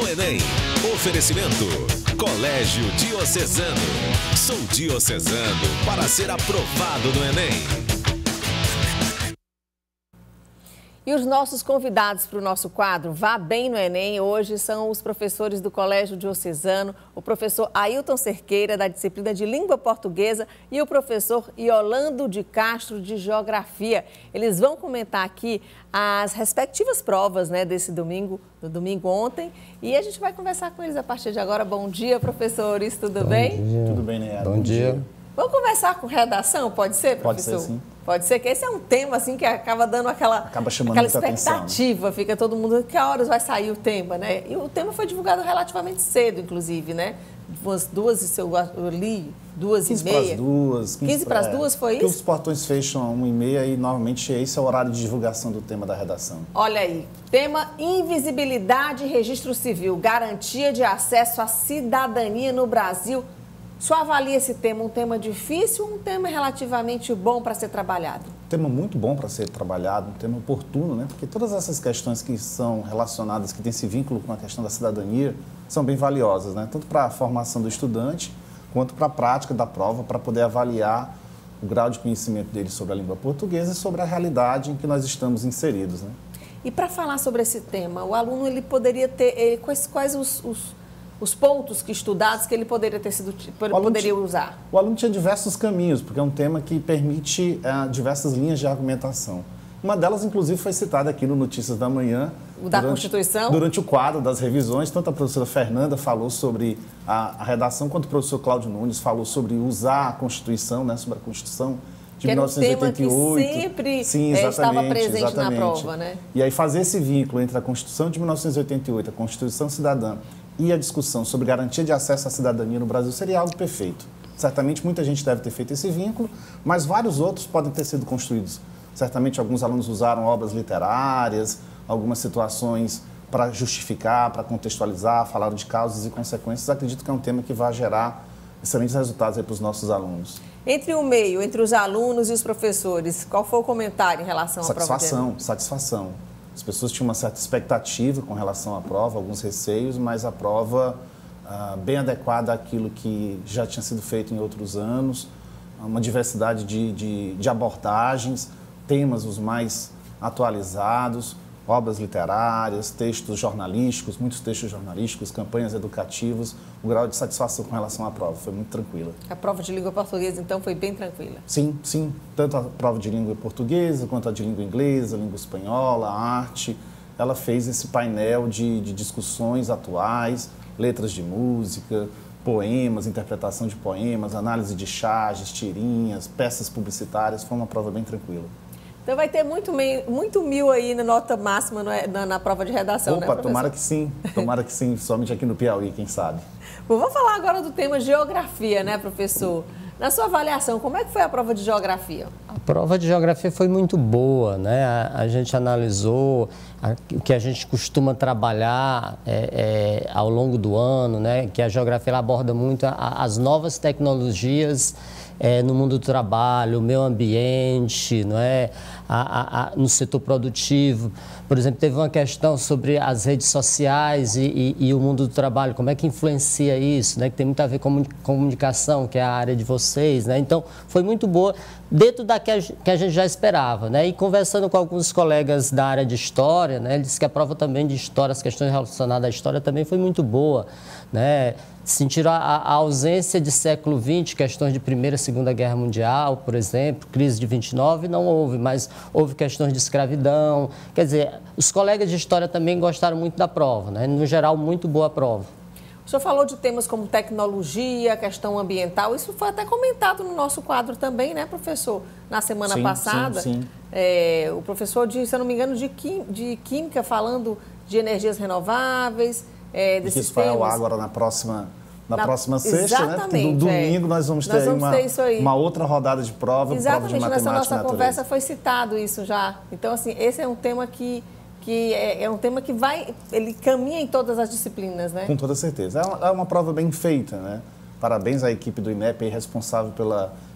no Enem. Oferecimento: Colégio Diocesano. Sou diocesano para ser aprovado no Enem. E os nossos convidados para o nosso quadro Vá Bem no Enem hoje são os professores do Colégio Diocesano, o professor Ailton Cerqueira, da disciplina de Língua Portuguesa, e o professor Yolando de Castro, de Geografia. Eles vão comentar aqui as respectivas provas, né, desse domingo, do domingo ontem, e a gente vai conversar com eles a partir de agora. Bom dia, professores, tudo bem? Dia. Tudo bem, Nayara? Bom dia. Vamos conversar com redação, pode ser, professor? Pode ser, sim. Pode ser, que esse é um tema assim que acaba dando Acaba chamando aquela muita expectativa, atenção. Fica todo mundo, que horas vai sair o tema, né? E o tema foi divulgado relativamente cedo, inclusive, né? Umas eu li, 2h30. 15 para as 2 foi isso? Porque os portões fecham às 1h30 e normalmente esse é o horário de divulgação do tema da redação. Olha aí, tema invisibilidade e registro civil, garantia de acesso à cidadania no Brasil. O senhor avalia esse tema um tema difícil ou um tema relativamente bom para ser trabalhado? Um tema muito bom para ser trabalhado, um tema oportuno, né? Porque todas essas questões que são relacionadas, que têm esse vínculo com a questão da cidadania, são bem valiosas, né? Tanto para a formação do estudante, quanto para a prática da prova, para poder avaliar o grau de conhecimento dele sobre a língua portuguesa e sobre a realidade em que nós estamos inseridos, né? E para falar sobre esse tema, o aluno ele poderia ter quais os pontos que estudados que ele poderia usar? O aluno tinha diversos caminhos, porque é um tema que permite diversas linhas de argumentação. Uma delas, inclusive, foi citada aqui no Notícias da Manhã. O da Constituição? Durante o quadro das revisões, tanto a professora Fernanda falou sobre a redação, quanto o professor Cláudio Nunes falou sobre usar a Constituição, né, sobre a Constituição de 1988. Que era um tema que sempre estava presente na prova, né? E aí fazer esse vínculo entre a Constituição de 1988, a Constituição Cidadã, e a discussão sobre garantia de acesso à cidadania no Brasil seria algo perfeito. Certamente muita gente deve ter feito esse vínculo, mas vários outros podem ter sido construídos. Certamente alguns alunos usaram obras literárias, algumas situações para justificar, para contextualizar, falaram de causas e consequências. Acredito que é um tema que vai gerar excelentes resultados para os nossos alunos. Entre os alunos e os professores, qual foi o comentário em relação à prova? Satisfação. As pessoas tinham uma certa expectativa com relação à prova, alguns receios, mas a prova bem adequada àquilo que já tinha sido feito em outros anos, uma diversidade de abordagens, temas os mais atualizados, obras literárias, textos jornalísticos, muitos textos jornalísticos, campanhas educativas. O grau de satisfação com relação à prova foi muito tranquila. A prova de língua portuguesa, então, foi bem tranquila? Sim, sim. Tanto a prova de língua portuguesa, quanto a de língua inglesa, língua espanhola, arte. Ela fez esse painel de discussões atuais, letras de música, poemas, interpretação de poemas, análise de charges, tirinhas, peças publicitárias. Foi uma prova bem tranquila. Então vai ter muito mil aí na nota máxima na prova de redação, né, professor? Tomara que sim, somente aqui no Piauí, quem sabe. Bom, vamos falar agora do tema geografia, né, professor? Na sua avaliação, como é que foi a prova de geografia? A prova de geografia foi muito boa, né? A gente analisou o que a gente costuma trabalhar ao longo do ano, né? Que a geografia ela aborda muito as novas tecnologias no mundo do trabalho, o meio ambiente, não é? No setor produtivo. Por exemplo, teve uma questão sobre as redes sociais e o mundo do trabalho, como é que influencia isso, né? Que tem muito a ver com comunicação, que é a área de vocês, né? Então, foi muito boa, dentro da que a gente já esperava, né? E conversando com alguns colegas da área de história, né? Ele disse que a prova também de história, as questões relacionadas à história também foi muito boa, né? Sentiram a ausência de século XX, questões de Primeira e Segunda Guerra Mundial, por exemplo, crise de 29, não houve, mas houve questões de escravidão. Quer dizer, os colegas de história também gostaram muito da prova, né? No geral, muito boa a prova. O senhor falou de temas como tecnologia, questão ambiental, isso foi até comentado no nosso quadro também, né, professor? Na semana passada. Sim. O professor, se eu não me engano, de Química, falando de energias renováveis, desses temas. Isso vai agora na próxima sexta, né? Porque no domingo nós vamos ter uma outra rodada de prova, exatamente, prova de matemática. Nessa nossa conversa foi citado isso já. Então, assim, esse é um tema que ele caminha em todas as disciplinas, né? Com toda certeza. É uma prova bem feita, né? Parabéns à equipe do INEP, responsável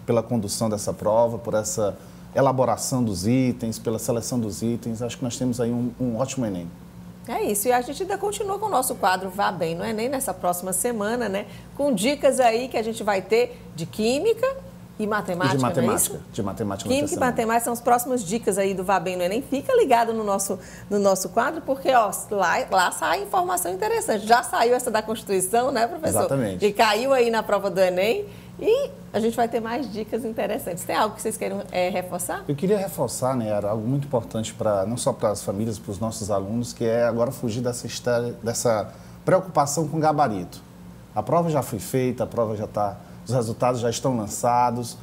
pela condução dessa prova, por essa elaboração dos itens, pela seleção dos itens. Acho que nós temos aí um ótimo Enem. É isso, e a gente ainda continua com o nosso quadro Vá Bem no Enem nessa próxima semana, né? Com dicas aí que a gente vai ter de química e matemática, de matemática, não é isso? de matemática. Química e matemática são as próximas dicas aí do Vá Bem no Enem. Fica ligado no nosso quadro, porque ó, lá sai informação interessante. Já saiu essa da Constituição, né, professor? Exatamente. E caiu aí na prova do Enem. E a gente vai ter mais dicas interessantes. Tem algo que vocês queiram reforçar? Eu queria reforçar, né, era algo muito importante não só para as famílias, para os nossos alunos, que é agora fugir dessa preocupação com gabarito. A prova já foi feita, a prova já está, os resultados já estão lançados.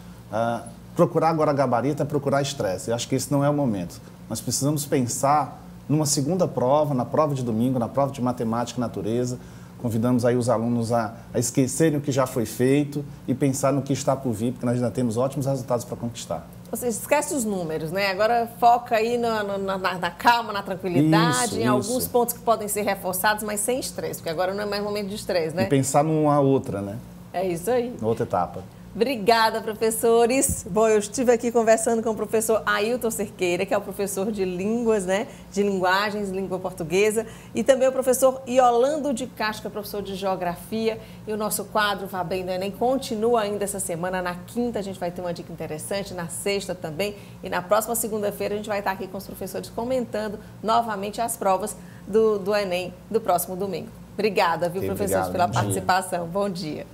Procurar agora gabarito é procurar estresse. Eu acho que esse não é o momento. Nós precisamos pensar numa segunda prova, na prova de domingo, na prova de matemática e natureza. Convidamos aí os alunos a esquecerem o que já foi feito e pensar no que está por vir, porque nós ainda temos ótimos resultados para conquistar. Você esquece os números, né? Agora foca aí na calma, na tranquilidade, em alguns pontos que podem ser reforçados, mas sem estresse, porque agora não é mais momento de estresse, né? E pensar numa outra, né? É isso aí. Outra etapa. Obrigada, professores. Bom, eu estive aqui conversando com o professor Ailton Cerqueira, que é o professor de línguas, né? De linguagens, língua portuguesa. E também o professor Iolando de Castro, que é professor de geografia. E o nosso quadro Vá Bem no Enem continua ainda essa semana. Na quinta a gente vai ter uma dica interessante, na sexta também. E na próxima segunda-feira a gente vai estar aqui com os professores comentando novamente as provas do Enem do próximo domingo. Obrigada, viu, professores, pela participação. Bom dia.